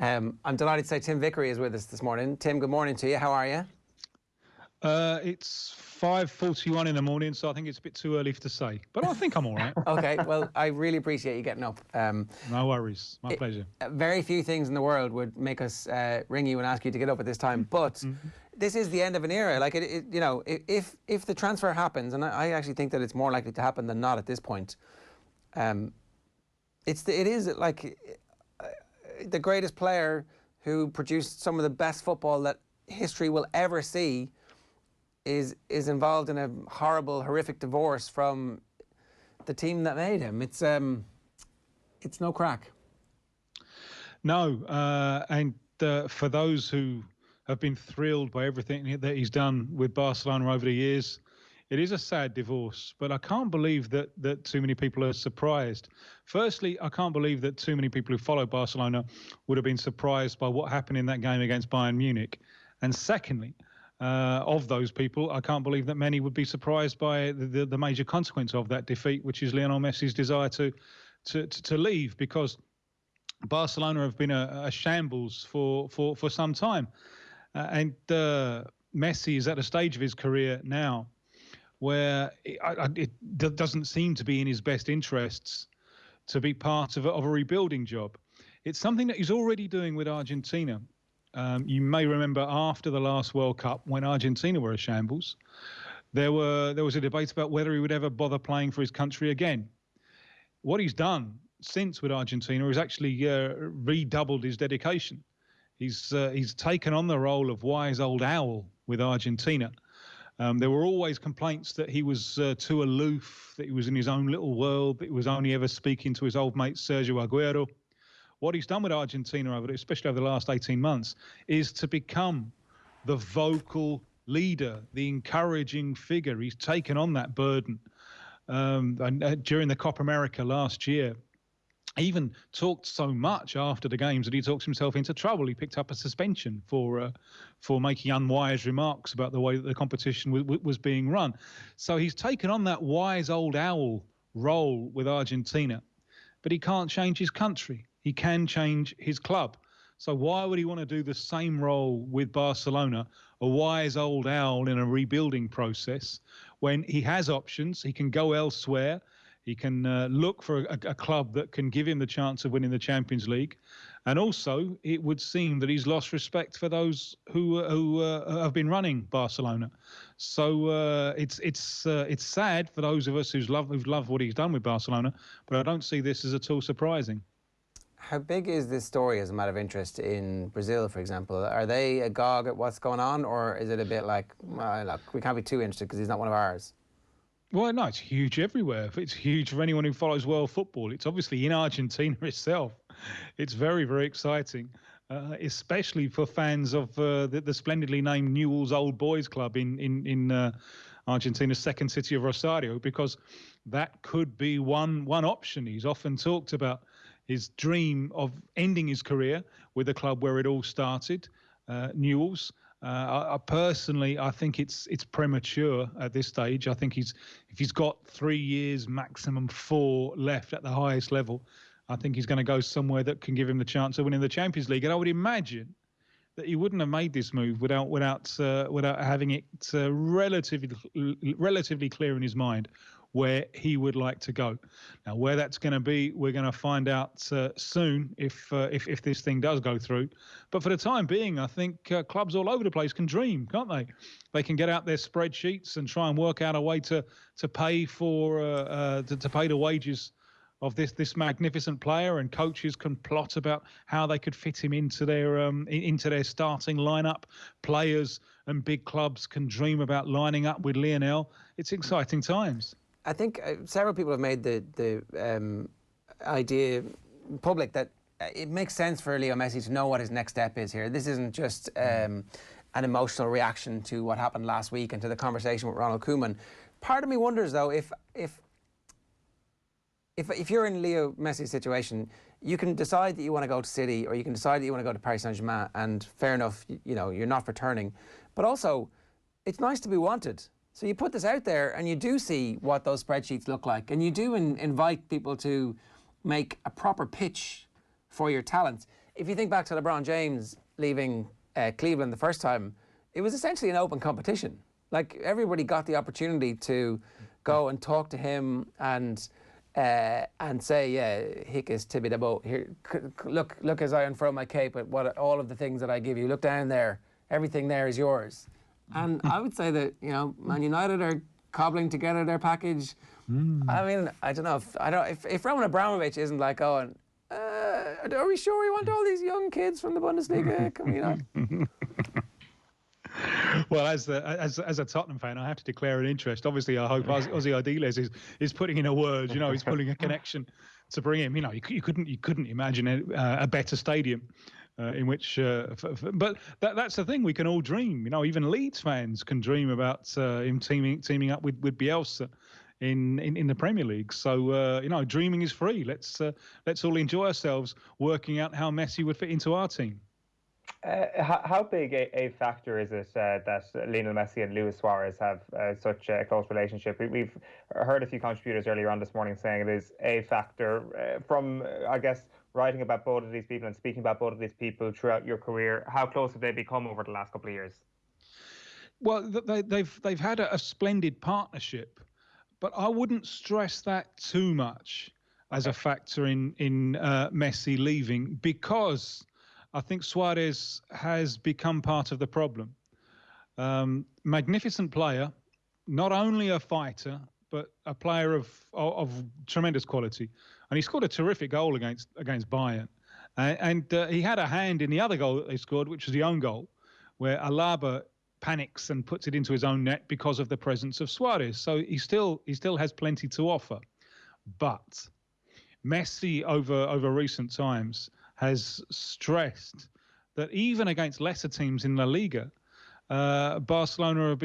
I'm delighted to say Tim Vickery is with us this morning. Tim, good morning to you. How are you? It's 5:41 in the morning, so I think it's a bit too early to say. But I think I'm all right. Okay, well, I really appreciate you getting up. No worries. My pleasure. Very few things in the world would make us ring you and ask you to get up at this time. But this is the end of an era. Like, you know, if the transfer happens, and I actually think that it's more likely to happen than not at this point, it is like the greatest player who produced some of the best football that history will ever see is involved in a horrible, horrific divorce from the team that made him. It's no crack. No, and for those who have been thrilled by everything that he's done with Barcelona over the years, it is a sad divorce, but I can't believe that too many people are surprised. Firstly, I can't believe that too many people who follow Barcelona would have been surprised by what happened in that game against Bayern Munich. And secondly, of those people, I can't believe that many would be surprised by the major consequence of that defeat, which is Lionel Messi's desire to leave, because Barcelona have been a shambles for some time. And Messi is at a stage of his career now where it doesn't seem to be in his best interests to be part of a rebuilding job. It's something that he's already doing with Argentina. You may remember after the last World Cup, when Argentina were a shambles, there was a debate about whether he would ever bother playing for his country again. What he's done since with Argentina is actually redoubled his dedication. He's taken on the role of wise old owl with Argentina. There were always complaints that he was too aloof, that he was in his own little world, that he was only ever speaking to his old mate Sergio Aguero. What he's done with Argentina, especially over the last 18 months, is to become the vocal leader, the encouraging figure. He's taken on that burden. And during the Copa America last year, he even talked so much after the games that he talks himself into trouble. He picked up a suspension for making unwise remarks about the way that the competition was being run. So he's taken on that wise old owl role with Argentina, but he can't change his country. He can change his club. So why would he want to do the same role with Barcelona, a wise old owl in a rebuilding process, when he has options? He can go elsewhere. He can look for a club that can give him the chance of winning the Champions League. And also, it would seem that he's lost respect for those who have been running Barcelona. So it's sad for those of us who've loved what he's done with Barcelona, but I don't see this as at all surprising. How big is this story as a matter of interest in Brazil, for example? Are they agog at what's going on, or is it a bit like, well, look, we can't be too interested because he's not one of ours? Well, no, it's huge everywhere. It's huge for anyone who follows world football. It's obviously in Argentina itself. It's very, very exciting, especially for fans of the splendidly named Newell's Old Boys Club in Argentina's second city of Rosario, because that could be one option. He's often talked about his dream of ending his career with the club where it all started, Newell's. I personally think it's premature at this stage. I think if he's got 3 years, maximum 4 left at the highest level, I think he's going to go somewhere that can give him the chance of winning the Champions League. And I would imagine that he wouldn't have made this move without having it relatively clear in his mind where he would like to go. Now, where that's going to be, we're going to find out soon if this thing does go through. But for the time being, I think clubs all over the place can dream, can't they? They can get out their spreadsheets and try and work out a way to pay to pay the wages of this magnificent player, and coaches can plot about how they could fit him into their starting lineup. Players and big clubs can dream about lining up with Lionel. It's exciting times. I think several people have made the idea public that it makes sense for Leo Messi to know what his next step is here. This isn't just an emotional reaction to what happened last week and to the conversation with Ronald Koeman. Part of me wonders, though, if you're in Leo Messi's situation, you can decide that you want to go to City, or you can decide that you want to go to Paris Saint-Germain, and fair enough, you know, you're not returning. But also, it's nice to be wanted. So you put this out there and you do see what those spreadsheets look like, and you do invite people to make a proper pitch for your talents. if you think back to LeBron James leaving Cleveland the first time, it was essentially an open competition. Like, everybody got the opportunity to go and talk to him and say, yeah, hic is tibi dabo. Here, look as I unfurl my cape at all of the things that I give you. Look down there. Everything there is yours. And I would say that, Man United are cobbling together their package. I mean, I don't know if Roman Abramovich isn't like going, are we sure we want all these young kids from the Bundesliga? Can we Well, as a Tottenham fan, I have to declare an interest. Obviously, I hope Ozzy Ardiles is putting in a word. He's pulling a connection to bring him. You couldn't imagine a better stadium in which. But that's the thing. We can all dream. Even Leeds fans can dream about him teaming up with Bielsa in the Premier League. So dreaming is free. Let's all enjoy ourselves working out how Messi would fit into our team. How big a factor is it that Lionel Messi and Luis Suarez have such a close relationship? We've heard a few contributors earlier on this morning saying it is a factor. From, I guess, writing about both of these people and speaking about both of these people throughout your career, how close have they become over the last couple of years? Well, they've had a splendid partnership, but I wouldn't stress that too much as a factor in Messi leaving, because I think Suarez has become part of the problem. Magnificent player, not only a fighter, but a player of tremendous quality. And he scored a terrific goal against Bayern. And he had a hand in the other goal that they scored, which was the own goal, where Alaba panics and puts it into his own net because of the presence of Suarez. So he still has plenty to offer. But Messi over recent times has stressed that even against lesser teams in La Liga, Barcelona are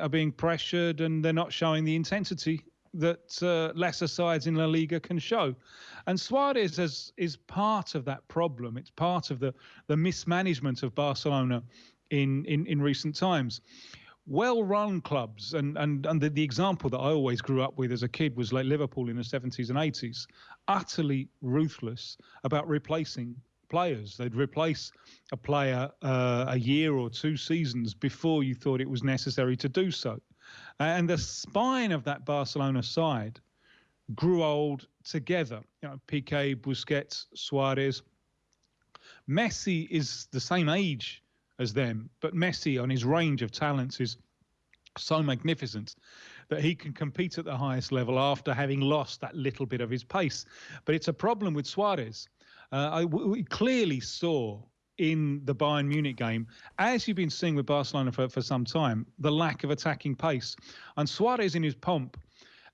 being pressured and they're not showing the intensity that lesser sides in La Liga can show. And Suarez is part of that problem. It's part of the mismanagement of Barcelona in recent times. Well-run clubs, and the example that I always grew up with as a kid was like Liverpool in the 70s and 80s, utterly ruthless about replacing players. They'd replace a player a year or 2 seasons before you thought it was necessary to do so. And the spine of that Barcelona side grew old together. Piqué, Busquets, Suarez. Messi is the same age as them, but Messi, on his range of talents, is so magnificent that he can compete at the highest level after having lost that little bit of his pace. But it's a problem with Suarez. We clearly saw in the Bayern Munich game, as you've been seeing with Barcelona for some time, the lack of attacking pace. And Suarez in his pomp,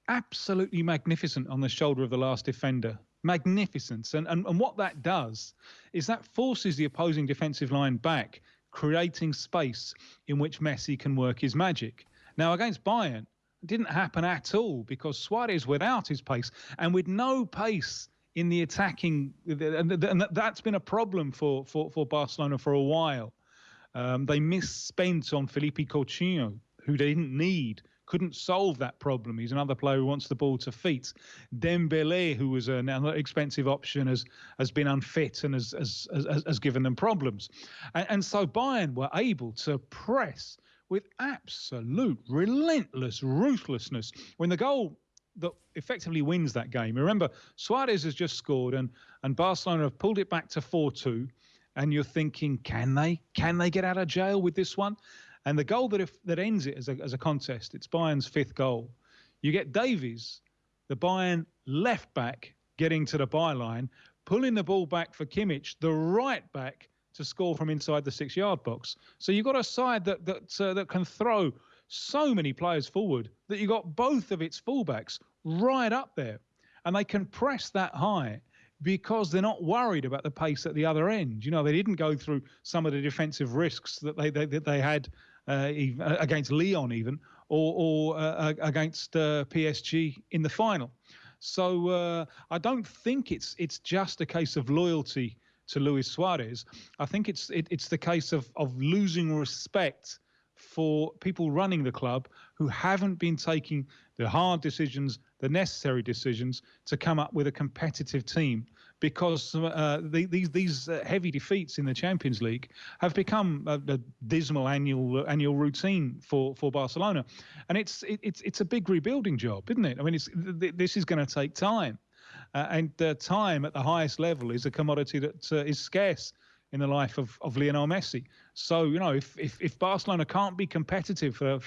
absolutely magnificent on the shoulder of the last defender. Magnificent. And what that does is that forces the opposing defensive line back, creating space in which Messi can work his magic. Now, against Bayern, it didn't happen at all because Suarez, without his pace and with no pace in the attacking, and that's been a problem for Barcelona for a while. They misspent on Felipe Coutinho, who they didn't need, couldn't solve that problem. He's another player who wants the ball to feet. Dembele, who was another expensive option, has been unfit and has given them problems. And so Bayern were able to press with absolute relentless ruthlessness. When the goal that effectively wins that game, remember, Suarez has just scored and Barcelona have pulled it back to 4-2, and you're thinking, can they get out of jail with this one? And the goal that ends it as a contest, it's Bayern's 5th goal. You get Davies, the Bayern left back, getting to the byline, pulling the ball back for Kimmich, the right back, to score from inside the 6-yard box. So you've got a side that can throw so many players forward that you got both of its fullbacks right up there, and they can press that high because they're not worried about the pace at the other end. They didn't go through some of the defensive risks that they had against Lyon even, or against PSG in the final. So I don't think it's just a case of loyalty to Luis Suarez. I think it's the case of losing respect for people running the club who haven't been taking the hard decisions the necessary decisions to come up with a competitive team, because these heavy defeats in the Champions League have become a dismal annual routine for Barcelona, and it's a big rebuilding job, isn't it? I mean, this is going to take time, and time at the highest level is a commodity that is scarce in the life of Lionel Messi. So, you know, if Barcelona can't be competitive for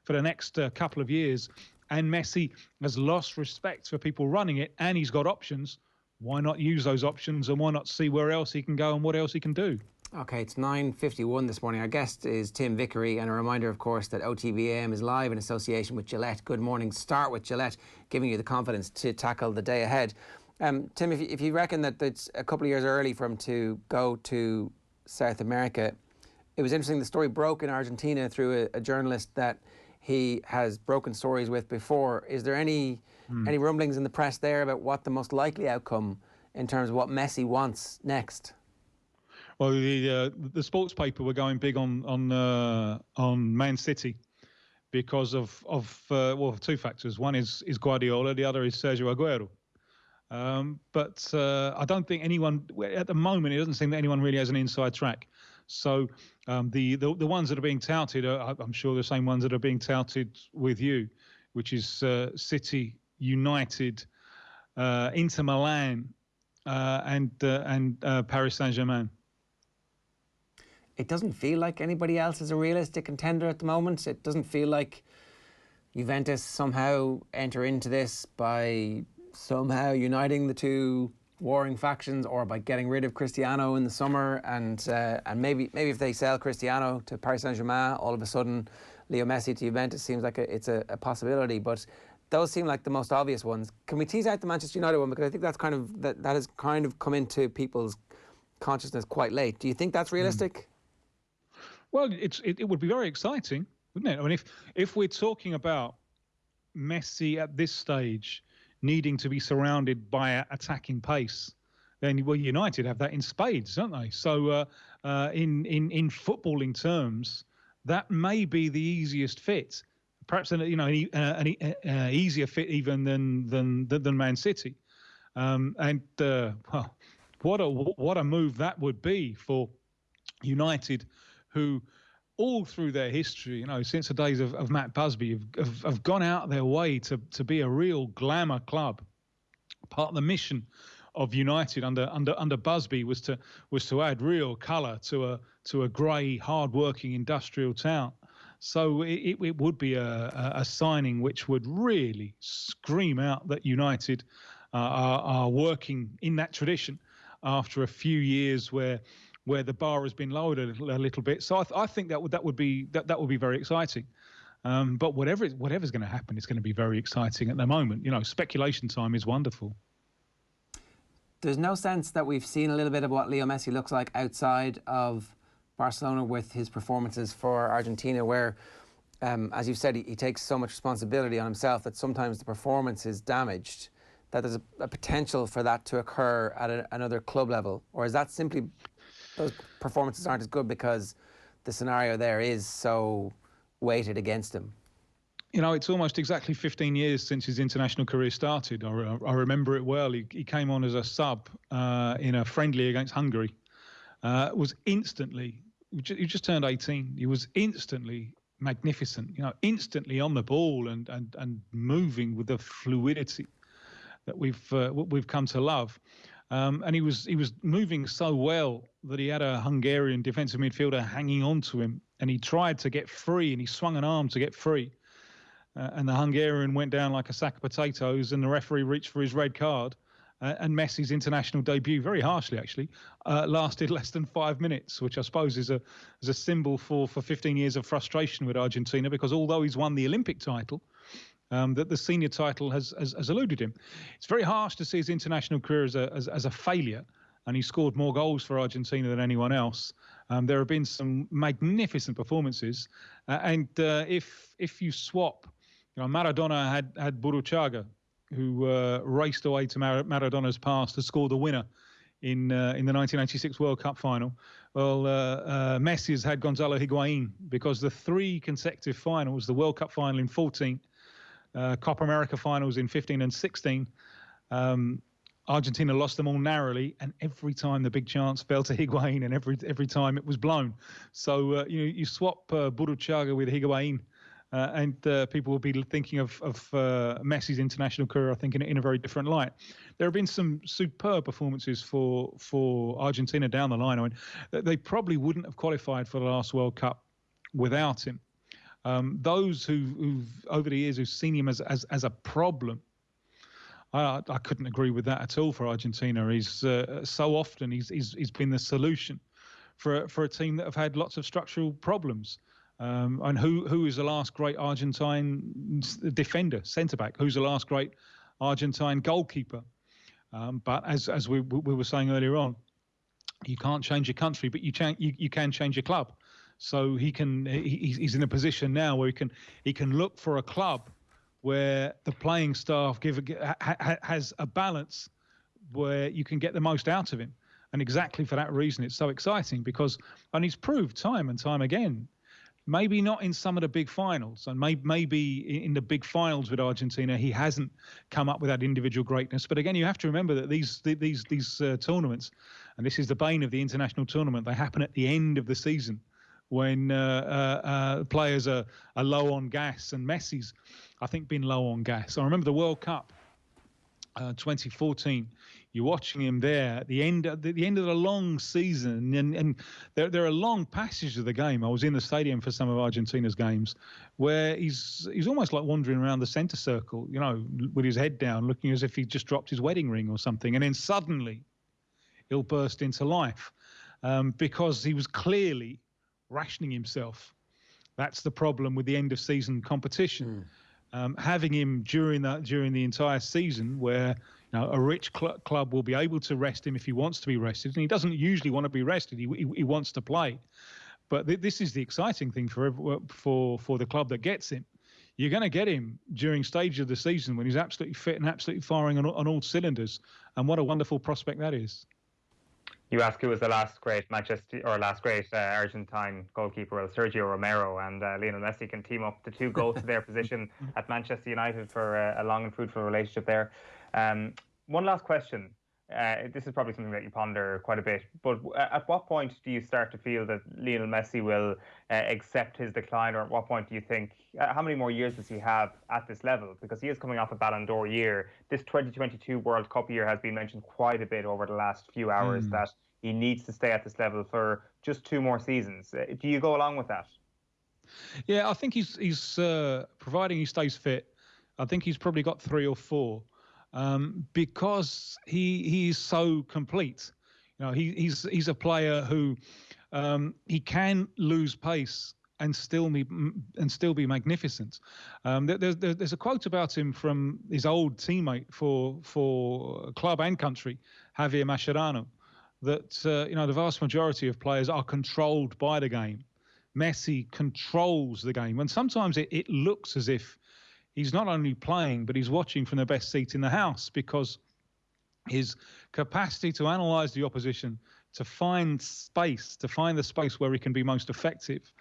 the next couple of years, and Messi has lost respect for people running it, and he's got options, why not use those options, and why not see where else he can go and what else he can do? Okay, it's 9:51 this morning. Our guest is Tim Vickery, and a reminder, of course, that OTB AM is live in association with Gillette. Good morning. Start with Gillette, giving you the confidence to tackle the day ahead. Tim, if you reckon that it's a couple of years early for him to go to South America, it was interesting, the story broke in Argentina through a journalist that he has broken stories with before. Is there any rumblings in the press there about what the most likely outcome in terms of what Messi wants next? Well, the sports paper were going big on Man City because of two factors. One is Guardiola, the other is Sergio Aguero. But I don't think anyone, at the moment, it doesn't seem that anyone really has an inside track. So the ones that are being touted are, I'm sure, the same ones that are being touted with you, which is City, United, Inter Milan, and Paris Saint-Germain. It doesn't feel like anybody else is a realistic contender at the moment. It doesn't feel like Juventus somehow enter into this by somehow uniting the two warring factions, or by getting rid of Cristiano in the summer, and maybe if they sell Cristiano to Paris Saint-Germain, all of a sudden Leo Messi to Juventus seems like it's a possibility. But those seem like the most obvious ones. Can we tease out the Manchester United one, because I think that's kind of that has kind of come into people's consciousness quite late. Do you think that's realistic? Well, it would be very exciting, wouldn't it? I mean, if we're talking about Messi at this stage needing to be surrounded by attacking pace, then, well, United have that in spades, don't they? So in footballing terms, that may be the easiest fit, perhaps an easier fit even than Man City. Well, what a move that would be for United, who all through their history, you know, since the days of Matt Busby, have gone out their way to be a real glamour club. Part of the mission of United under Busby was to add real colour to a grey, hard-working industrial town. So it would be a signing which would really scream out that United are working in that tradition after a few years where the bar has been lowered a little bit. So I think that would be very exciting. But whatever's going to happen, it's going to be very exciting at the moment. You know, speculation time is wonderful. There's no sense that we've seen a little bit of what Leo Messi looks like outside of Barcelona with his performances for Argentina, where, as you've said, he takes so much responsibility on himself that sometimes the performance is damaged, that there's a potential for that to occur at another club level? Or is that simply those performances aren't as good because the scenario there is so weighted against him? You know, it's almost exactly 15 years since his international career started. I remember it well. He came on as a sub in a friendly against Hungary. Was instantly, he just turned 18. He was instantly magnificent, you know, instantly on the ball and moving with the fluidity that we've come to love. And he was moving so well that he had a Hungarian defensive midfielder hanging on to him, and he tried to get free, and he swung an arm to get free. And the Hungarian went down like a sack of potatoes, and the referee reached for his red card. And Messi's international debut, very harshly actually, lasted less than 5 minutes, which I suppose is a symbol for 15 years of frustration with Argentina, because although he's won the Olympic title, that the senior title has eluded him. It's very harsh to see his international career as a failure, and he scored more goals for Argentina than anyone else. There have been some magnificent performances, and if you swap, you know, Maradona had Burruchaga, who raced away to Maradona's pass to score the winner in the 1986 World Cup final. Well, Messi has had Gonzalo Higuain, because the 3 consecutive finals, the World Cup final in 14, Copa America finals in 15 and 16. Argentina lost them all narrowly, and every time the big chance fell to Higuain, and every time it was blown. So you swap Burruchaga with Higuain, and people will be thinking of Messi's international career, I think, in a very different light. There have been some superb performances for Argentina down the line. I mean, they probably wouldn't have qualified for the last World Cup without him. Those who've over the years who've seen him as a problem, I couldn't agree with that at all for Argentina. He's so often he's been the solution for a team that have had lots of structural problems. And who is the last great Argentine defender, centre-back? Who's the last great Argentine goalkeeper? But as we were saying earlier on, you can't change your country, but you can change your club. So he's in a position now where he can look for a club where the playing staff has a balance where you can get the most out of him. And exactly for that reason, it's so exciting and he's proved time and time again, maybe not in some of the big finals, and maybe in the big finals with Argentina, he hasn't come up with that individual greatness. But again, you have to remember that these tournaments, and this is the bane of the international tournament, they happen at the end of the season, when players are low on gas, and Messi's, I think, been low on gas. I remember the World Cup 2014. You're watching him there at the end of the long season, and there are long passages of the game. I was in the stadium for some of Argentina's games, where he's almost like wandering around the centre circle, with his head down, looking as if he just dropped his wedding ring or something, and then suddenly he'll burst into life because he was clearly rationing himself. That's the problem with the end of season competition. Having him during the entire season, where a rich club will be able to rest him if he wants to be rested, and he doesn't usually want to be rested. He wants to play, but this is the exciting thing for the club that gets him. You're going to get him during stage of the season when he's absolutely fit and absolutely firing on all cylinders, and what a wonderful prospect that is. You ask who was the last great Argentine goalkeeper. Well, Sergio Romero and Lionel Messi can team up the two goals to their position at Manchester United for a long and fruitful relationship there. One last question. This is probably something that you ponder quite a bit, but at what point do you start to feel that Lionel Messi will accept his decline, or at what point do you think, how many more years does he have at this level? Because he is coming off a Ballon d'Or year. This 2022 World Cup year has been mentioned quite a bit over the last few hours, that he needs to stay at this level for just 2 more seasons. Do you go along with that? Yeah, I think he's providing he stays fit, I think he's probably got 3 or 4. Because he's so complete. He's a player who he can lose pace and still be magnificent. There's a quote about him from his old teammate for club and country, Javier Mascherano, that the vast majority of players are controlled by the game. Messi controls the game, and sometimes it looks as if he's not only playing, but he's watching from the best seat in the house, because his capacity to analyse the opposition, to find the space where he can be most effective,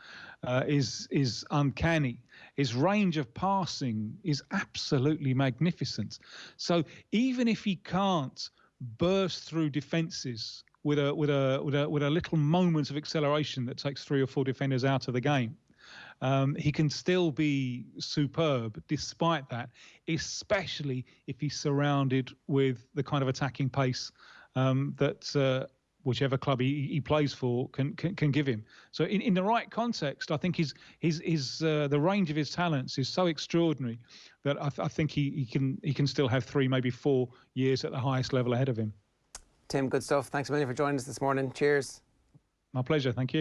is uncanny. His range of passing is absolutely magnificent. So even if he can't burst through defences with a little moment of acceleration that takes 3 or 4 defenders out of the game, he can still be superb despite that, especially if he's surrounded with the kind of attacking pace that whichever club he plays for can give him. So in the right context, I think his the range of his talents is so extraordinary that I think he can still have 3, maybe 4 years at the highest level ahead of him. Tim, good stuff. Thanks a million for joining us this morning. Cheers. My pleasure. Thank you.